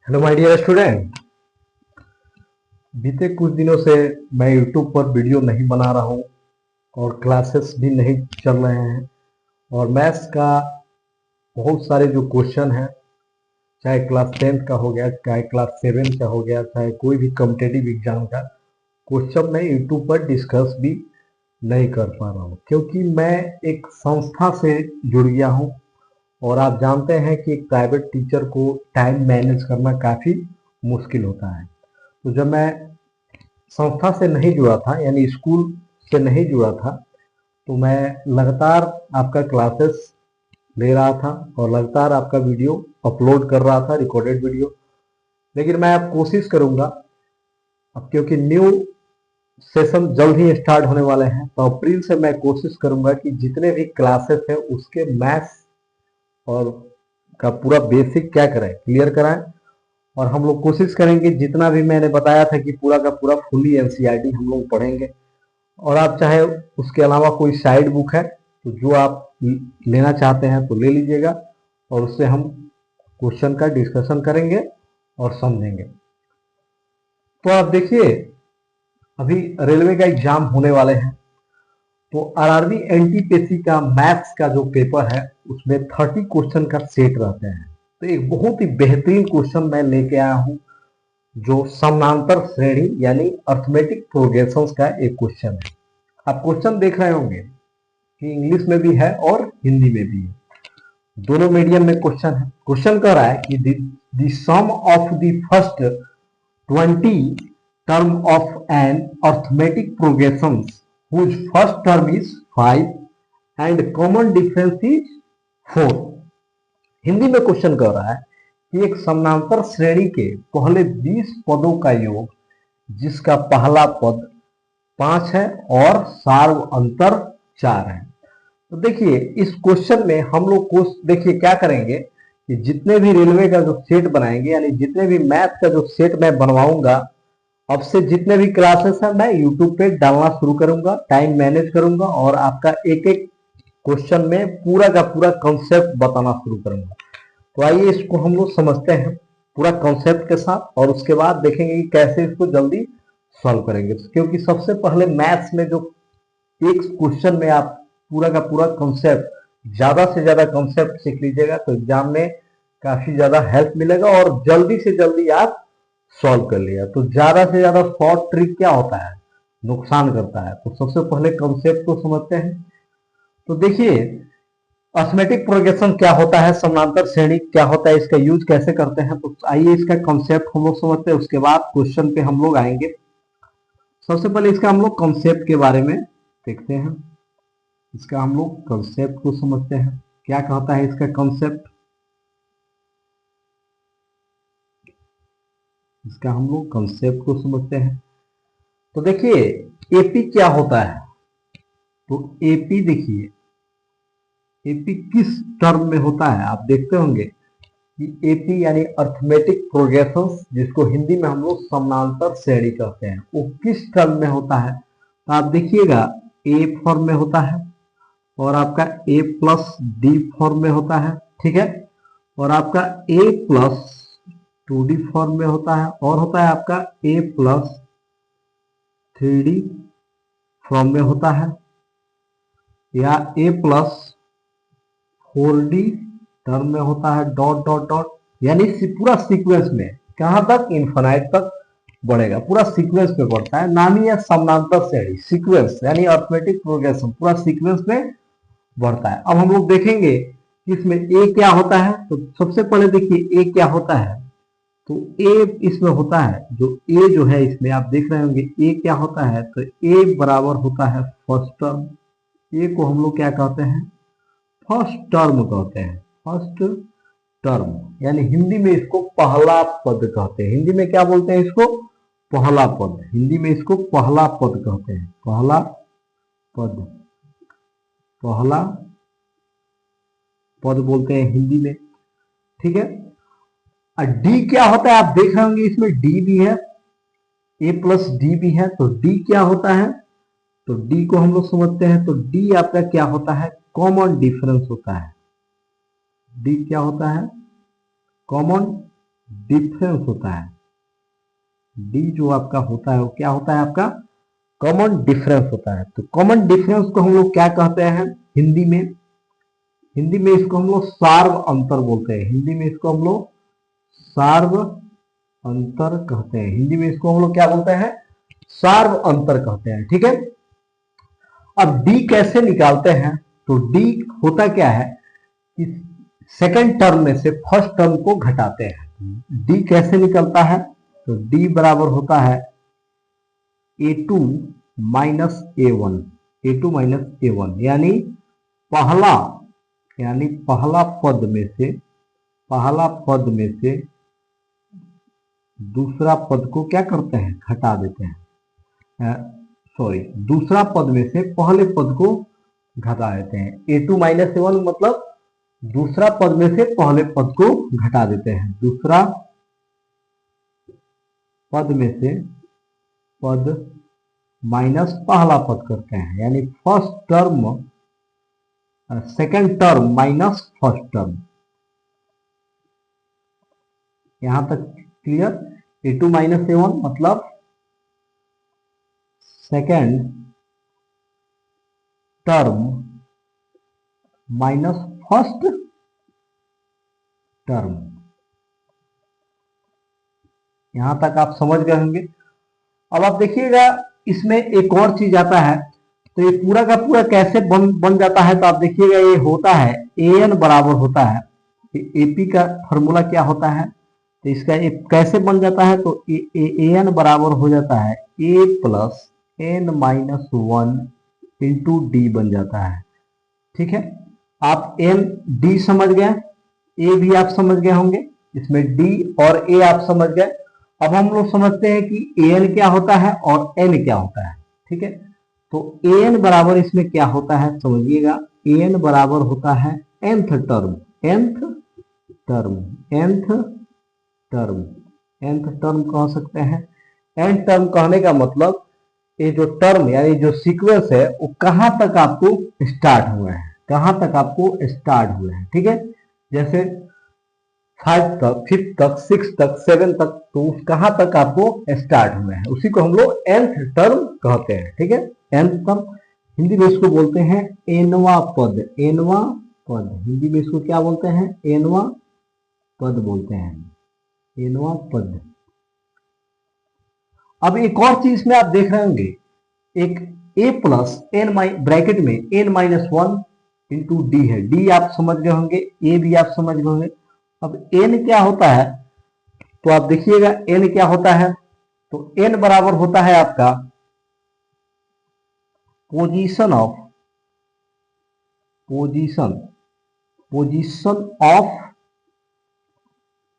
Hello my dear student. बीते कुछ दिनों से मैं यूट्यूब पर वीडियो नहीं बना रहा हूँ और क्लासेस भी नहीं चल रहे हैं। और मैथ्स का बहुत सारे जो क्वेश्चन हैं, चाहे क्लास 10th का हो गया, चाहे क्लास 7 का हो गया, चाहे कोई भी कॉम्पिटेटिव एग्जाम का क्वेश्चन मैं यूट्यूब पर डिस्कस भी नहीं कर पा रहा हूँ, क्योंकि मैं एक संस्था से जुड़ गया हूँ। और आप जानते हैं कि एक प्राइवेट टीचर को टाइम मैनेज करना काफ़ी मुश्किल होता है। तो जब मैं संस्था से नहीं जुड़ा था, यानी स्कूल से नहीं जुड़ा था, तो मैं लगातार आपका क्लासेस ले रहा था और लगातार आपका वीडियो अपलोड कर रहा था, रिकॉर्डेड वीडियो। लेकिन मैं अब कोशिश करूंगा, अब क्योंकि न्यू सेशन जल्द ही स्टार्ट होने वाले हैं, तो अप्रैल से मैं कोशिश करूंगा कि जितने भी क्लासेस हैं उसके मैथ्स और का पूरा बेसिक क्या कराएं, क्लियर कराएं। और हम लोग कोशिश करेंगे जितना भी मैंने बताया था कि पूरा का पूरा फुली एनसीईआरटी हम लोग पढ़ेंगे। और आप चाहे उसके अलावा कोई साइड बुक है तो जो आप लेना चाहते हैं तो ले लीजिएगा, और उससे हम क्वेश्चन का डिस्कशन करेंगे और समझेंगे। तो आप देखिए, अभी रेलवे का एग्जाम होने वाले हैं, तो आरआरबी एनटीपीसी का मैथ्स का जो पेपर है उसमें 30 क्वेश्चन का सेट रहते हैं। तो एक बहुत ही बेहतरीन क्वेश्चन मैं लेके आया हूं, जो समानांतर श्रेणी यानी अर्थमेटिक प्रोग्रेशंस का एक क्वेश्चन है। आप क्वेश्चन देख रहे होंगे कि इंग्लिश में भी है और हिंदी में भी है, दोनों मीडियम में क्वेश्चन है। क्वेश्चन कह रहा है कि the sum of the first 20 term of an arithmetic progression whose first term is 5 and common difference is 4। Hindi में क्वेश्चन कह रहा है कि एक समानांतर श्रेणी के पहले 20 पदों का योग जिसका पहला पद 5 है और सार्व अंतर 4 है। तो देखिए, इस क्वेश्चन में हम लोग को देखिए क्या करेंगे कि जितने भी रेलवे का जो सेट बनाएंगे, यानी जितने भी मैथ का जो सेट मैं बनवाऊंगा, अब से जितने भी क्लासेस हैं मैं यूट्यूब पे डालना शुरू करूंगा, टाइम मैनेज करूंगा और आपका एक एक क्वेश्चन में पूरा का पूरा कॉन्सेप्ट बताना शुरू करूंगा। तो आइए इसको हम लोग समझते हैं पूरा कॉन्सेप्ट के साथ, और उसके बाद देखेंगे कि कैसे इसको जल्दी सॉल्व करेंगे। क्योंकि सबसे पहले मैथ्स में जो एक क्वेश्चन में आप पूरा का पूरा कॉन्सेप्ट, ज्यादा से ज्यादा कॉन्सेप्ट सीख लीजिएगा तो एग्जाम में काफी ज्यादा हेल्प मिलेगा और जल्दी से जल्दी आप सॉल्व कर लिया। तो ज्यादा से ज्यादा शॉर्ट ट्रिक क्या होता है, नुकसान करता है। तो सबसे पहले कॉन्सेप्ट को समझते हैं। तो देखिए, अर्थमेटिक प्रोग्रेशन क्या होता है, समानांतर श्रेणी क्या होता है, इसका यूज कैसे करते हैं। तो आइए इसका कॉन्सेप्ट हम लोग समझते हैं, उसके बाद क्वेश्चन पे हम लोग आएंगे। सबसे पहले इसका हम लोग कॉन्सेप्ट के बारे में देखते हैं। इसका हम लोग कॉन्सेप्ट को समझते हैं, क्या कहता है इसका कॉन्सेप्ट। इसका हम लोग कॉन्सेप्ट को समझते हैं। तो देखिए, एपी क्या होता है। तो एपी देखिए, एपी किस टर्म में होता है। आप देखते होंगे कि एपी यानी अर्थमेटिक प्रोग्रेशन, जिसको हिंदी में हम लोग समानांतर श्रेणी कहते हैं, वो किस टर्म में होता है। तो आप देखिएगा, ए फॉर्म में होता है और आपका ए प्लस डी फॉर्म में होता है, ठीक है। और आपका ए प्लस 2D फॉर्म में होता है, और होता है आपका ए प्लस 3D फॉर्म में होता है, या ए प्लस 4D टर्म में होता है, डॉट डॉट डॉट। यानी पूरा सीक्वेंस में कहां तक, इन्फिनाइट तक बढ़ेगा, पूरा सीक्वेंस में बढ़ता है। नाम ही है समानांतर श्रेणी, सीक्वेंस यानी अर्थमेटिक प्रोग्रेशन, पूरा सीक्वेंस में बढ़ता है। अब हम लोग देखेंगे कि इसमें ए क्या होता है। तो सबसे पहले देखिए ए क्या होता है। तो ए इसमें होता है, जो ए जो है इसमें आप देख रहे होंगे ए क्या होता है। तो ए बराबर होता है फर्स्ट टर्म। ए को हम लोग क्या कहते हैं, फर्स्ट टर्म कहते हैं, फर्स्ट टर्म। यानी हिंदी में इसको पहला पद कहते हैं। हिंदी में क्या बोलते हैं इसको, पहला पद। हिंदी में इसको पहला पद कहते हैं, पहला पद, पहला पद बोलते हैं हिंदी में, ठीक है। और डी क्या होता है, आप देख रहे होंगे इसमें डी भी है, ए प्लस डी भी है। तो डी क्या होता है, तो डी को हम लोग समझते हैं। तो डी आपका क्या होता है, कॉमन डिफरेंस होता है। डी क्या होता है, कॉमन डिफरेंस होता है, डी जो आपका होता है वो क्या होता है, आपका कॉमन डिफरेंस होता है। तो कॉमन डिफरेंस को हम लोग क्या कहते हैं हिंदी में? हिंदी में इसको हम लोग सार्व अंतर बोलते हैं। हिंदी में इसको हम लोग सार्व अंतर कहते हैं। हिंदी में इसको हम लोग क्या बोलते हैं? सार्व अंतर कहते हैं। ठीक है। अब डी कैसे निकालते हैं? तो डी होता क्या है कि सेकंड टर्म में से फर्स्ट टर्म को घटाते हैं। डी कैसे निकलता है? तो डी बराबर होता है a2 minus a1, a2 minus a1, पहला यानी पहला पद में से दूसरा पद को क्या करते हैं? घटा देते हैं। सॉरी, दूसरा पद में से पहले पद को घटा देते हैं। a2 माइनस a1 मतलब दूसरा पद में से पहले पद को घटा देते हैं। दूसरा पद में से पद माइनस पहला पद करते हैं, यानी first term second term minus first term. यहां तक क्लियर? a2 माइनस a1 मतलब second term minus first term. यहां तक आप समझ गए होंगे। अब आप देखिएगा इसमें एक और चीज आता है। तो ये पूरा का पूरा कैसे बन जाता है? तो आप देखिएगा ये होता है an बराबर होता है, एपी का फॉर्मूला क्या होता है? तो इसका कैसे बन जाता है? तो an बराबर हो जाता है a plus n minus 1 into D बन जाता है। ठीक है। आप n डी समझ गए, a भी आप समझ गए होंगे, इसमें d और a आप समझ गए। अब हम लोग समझते हैं कि an क्या होता है और n क्या होता है। ठीक है। तो an बराबर इसमें क्या होता है समझिएगा। an बराबर होता है nth term, nth term, nth term, nth term कह सकते हैं। nth टर्म कहने का मतलब ये जो टर्म यानी जो सीक्वेंस है वो कहां तक आपको स्टार्ट हुआ है, कहां तक आपको स्टार्ट हुए हैं। ठीक है। जैसे 5 तक, 5 तक, 6 तक, 7 तक, तो कहां तक आपको स्टार्ट हुए हैं, उसी को हम लोग nth टर्म कहते हैं। ठीक है। nth टर्म हिंदी में इसको बोलते हैं एनवा पद, एनवा पद। हिंदी में इसको क्या बोलते हैं? एनवा पद बोलते हैं, एनवा पद। अब एक और चीज में आप देख रहे होंगे, एक a प्लस एन ब्रैकेट में n माइनस 1 इंटू डी है। डी आप समझ गए होंगे, a भी आप समझ गए होंगे। अब n क्या होता है? तो आप देखिएगा n क्या होता है। तो n बराबर होता है आपका position of, position of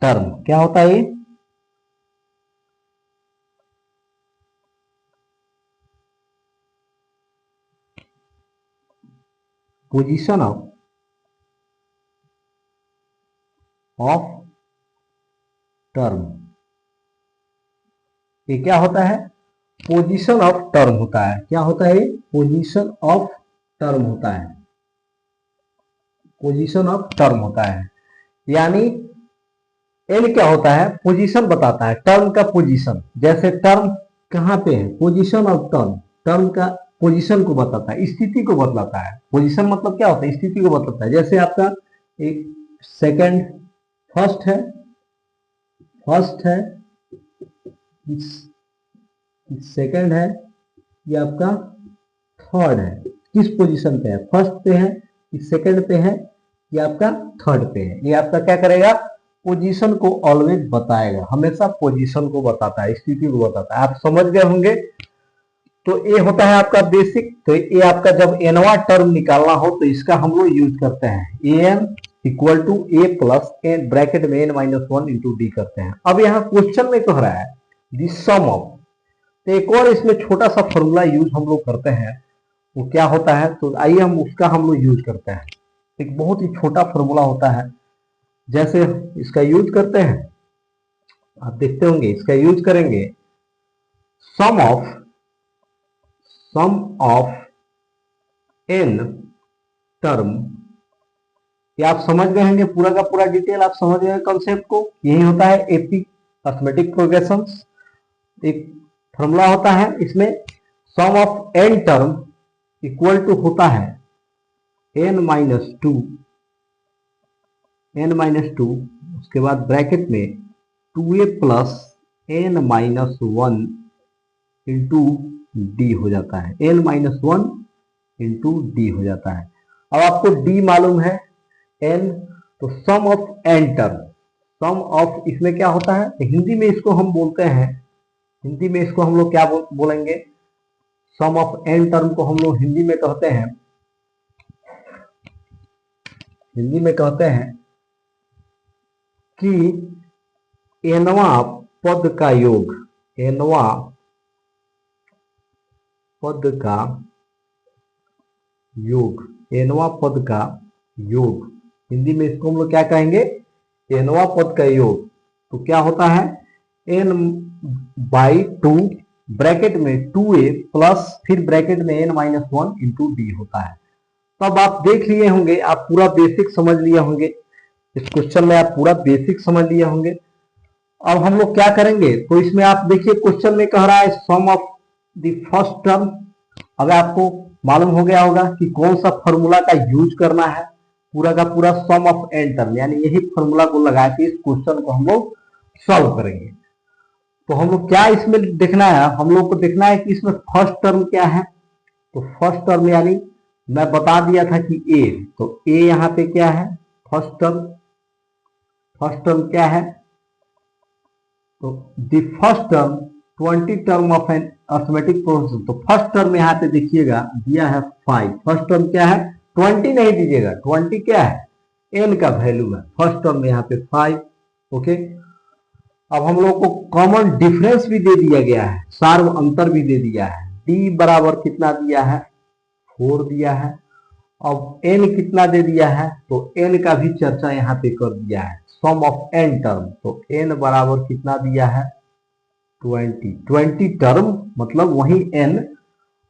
term. क्या होता है ये? Position of term. ये क्या होता है? पोजीशन ऑफ टर्म होता है। क्या होता है? पोजीशन ऑफ टर्म होता है, पोजीशन ऑफ टर्म होता है। यानी एन क्या होता है? पोजीशन बताता है, टर्म का पोजीशन। जैसे टर्म कहां पे है, पोजीशन ऑफ टर्म, टर्म का पोजीशन को बताता है, स्थिति को बतलाता है। पोजीशन मतलब क्या होता है? स्थिति को बताता है। जैसे आपका एक सेकंड फर्स्ट है, फर्स्ट है, सेकंड है, ये आपका थर्ड है। किस पोजीशन पे है? फर्स्ट पे है, सेकंड पे है, ये आपका थर्ड पे है। ये आपका क्या करेगा? पोजीशन को ऑलवेज बताएगा, हमेशा पोजीशन को बताता है, स्थिति को बताता है। आप समझ गए होंगे। तो ये होता है आपका बेसिक। तो ये आपका जब एनवा टर्म निकालना हो तो इसका हम लोग यूज करते हैं, a n equal to a plus n bracket में एन माइनस 1 इंटू डी करते हैं। अब यहाँ क्वेश्चन में कह रहा है दी सम ऑफ। तो एक और इसमें छोटा सा फॉर्मूला यूज हम लोग करते हैं, वो क्या होता है? तो आइए हम उसका हम लोग यूज करते हैं। एक बहुत ही छोटा फॉर्मूला होता है, जैसे इसका यूज करते हैं, आप देखते होंगे इसका यूज करेंगे। सम ऑफ एन टर्म ये आप समझ गए होंगे, पूरा का पूरा डिटेल आप समझ गए कॉन्सेप्ट को। यही होता है एपी अर्थमेटिक प्रोग्रेशन। एक फॉर्मूला होता है इसमें, sum of n term equal to होता है n माइनस टू, उसके बाद ब्रैकेट में 2a plus n minus one into D हो जाता है, n minus one into D हो जाता है। अब आपको d मालूम है, n, तो sum of n term, sum of इसमें क्या होता है, हिंदी में इसको हम बोलते हैं, हिंदी में इसको हम लोग क्या बोलेंगे, सम ऑफ एन टर्म को हम लोग हिंदी में कहते हैं, हिंदी में कहते हैं कि एनवा पद का योग, एनवा पद का योग, एनवा पद का योग, हिंदी में इसको हम लोग क्या कहेंगे, एनवा पद का योग। तो क्या होता है, n बाई टू, ब्रैकेट में 2a प्लस फिर ब्रैकेट में n minus one into D होता है। तो अब आप देख लिए होंगे, आप पूरा बेसिक समझ लिए होंगे, इस क्वेश्चन में आप पूरा बेसिक समझ लिए होंगे। अब हम लोग क्या करेंगे, तो इसमें आप देखिए क्वेश्चन में कह रहा है सम ऑफ द फर्स्ट टर्म। अब आपको मालूम हो गया होगा कि कौन सा फॉर्मूला का यूज करना है, पूरा का पूरा सम ऑफ एन टर्म, यानी यही फॉर्मूला को लगा के इस क्वेश्चन को हम लोग सॉल्व करेंगे। तो हम लोग क्या इसमें देखना है, हम लोग को देखना है कि इसमें फर्स्ट टर्म क्या है। तो फर्स्ट टर्म यानी मैं बता दिया था कि ए, तो ए यहाँ पे क्या है, फर्स्ट टर्म, फर्स्ट टर्म क्या है, तो the first term 20 term of an arithmetic progression. तो फर्स्ट टर्म यहाँ पे देखिएगा दिया है 5, फर्स्ट टर्म क्या है, 20 नहीं दीजिएगा, 20 क्या है, एन का वैल्यू है, फर्स्ट टर्म में यहाँ पे 5। ओके, अब हम लोग को कॉमन डिफरेंस भी दे दिया गया है, सार्व अंतर भी दे दिया है, डी बराबर कितना दिया है, 4 दिया है। अब n कितना दे दिया है, तो n का भी चर्चा यहाँ पे कर दिया है, सम ऑफ n टर्म, तो n बराबर कितना दिया है, 20 टर्म मतलब वही n।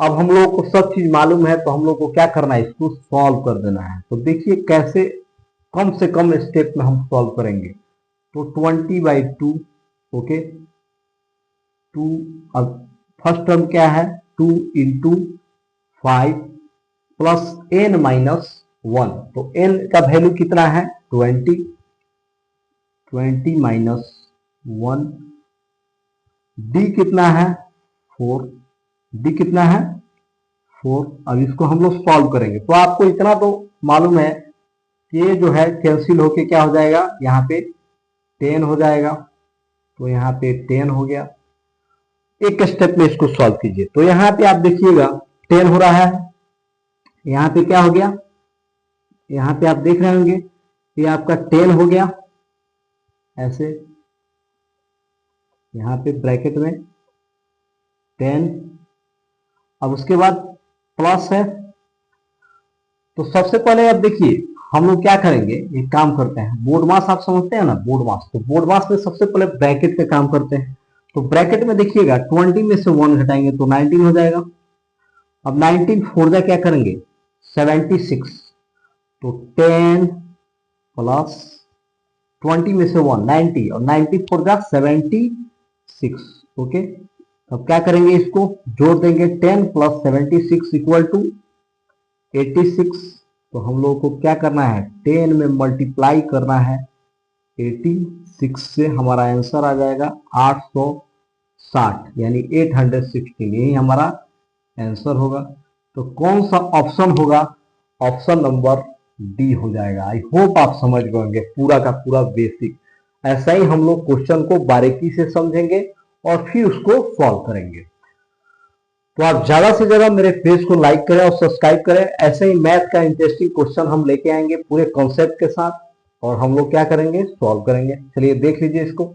अब हम लोग को सब चीज मालूम है, तो हम लोग को क्या करना है, इसको सॉल्व कर देना है। तो देखिए कैसे कम से कम स्टेप में हम सॉल्व करेंगे। तो 20/2, ओके, 2, अब फर्स्ट टर्म क्या है, 2 इंटू 5 प्लस n माइनस 1, तो n का वैल्यू कितना है, 20 माइनस 1, d कितना है, 4, d कितना है, 4। अब इसको हम लोग सॉल्व करेंगे। तो आपको इतना तो मालूम है कि ये जो है कैंसिल होके क्या हो जाएगा, यहाँ पे 10 हो जाएगा, तो यहाँ पे 10 हो गया। एक स्टेप में इसको सॉल्व कीजिए। तो यहाँ पे आप देखिएगा 10 हो रहा है, यहाँ पे क्या हो गया, यहाँ पे आप देख रहे होंगे ये आपका 10 हो गया, ऐसे यहाँ पे ब्रैकेट में 10। अब उसके बाद प्लस है, तो सबसे पहले आप देखिए हम लोग क्या करेंगे, एक काम करते हैं, बोर्ड मास आप समझते हैं ना, बोर्ड मास। तो बोर्ड मास में सबसे पहले ब्रैकेट का काम करते हैं। तो ब्रैकेट में देखिएगा 20 में से 1 घटाएंगे तो 19 हो जाएगा। अब 19 4 जा क्या करेंगे, 76, तो 10 प्लस 20 में से 1 90, और 90 4 जा 76। ओके, अब क्या करेंगे, इसको जोड़ देंगे, 10 प्लस 76 इक्वल टू 86। तो हम लोग को क्या करना है, 10 में मल्टीप्लाई करना है 86 से, हमारा आंसर आ जाएगा 860, यानी 816, यही हमारा आंसर होगा। तो कौन सा ऑप्शन होगा, ऑप्शन नंबर डी हो जाएगा। आई होप आप समझ गए पूरा का पूरा बेसिक। ऐसा ही हम लोग क्वेश्चन को बारीकी से समझेंगे और फिर उसको सॉल्व करेंगे। तो आप ज्यादा से ज्यादा मेरे पेज को लाइक करें और सब्सक्राइब करें। ऐसे ही मैथ का इंटरेस्टिंग क्वेश्चन हम लेके आएंगे पूरे कॉन्सेप्ट के साथ, और हम लोग क्या करेंगे, सॉल्व करेंगे। चलिए देख लीजिए इसको।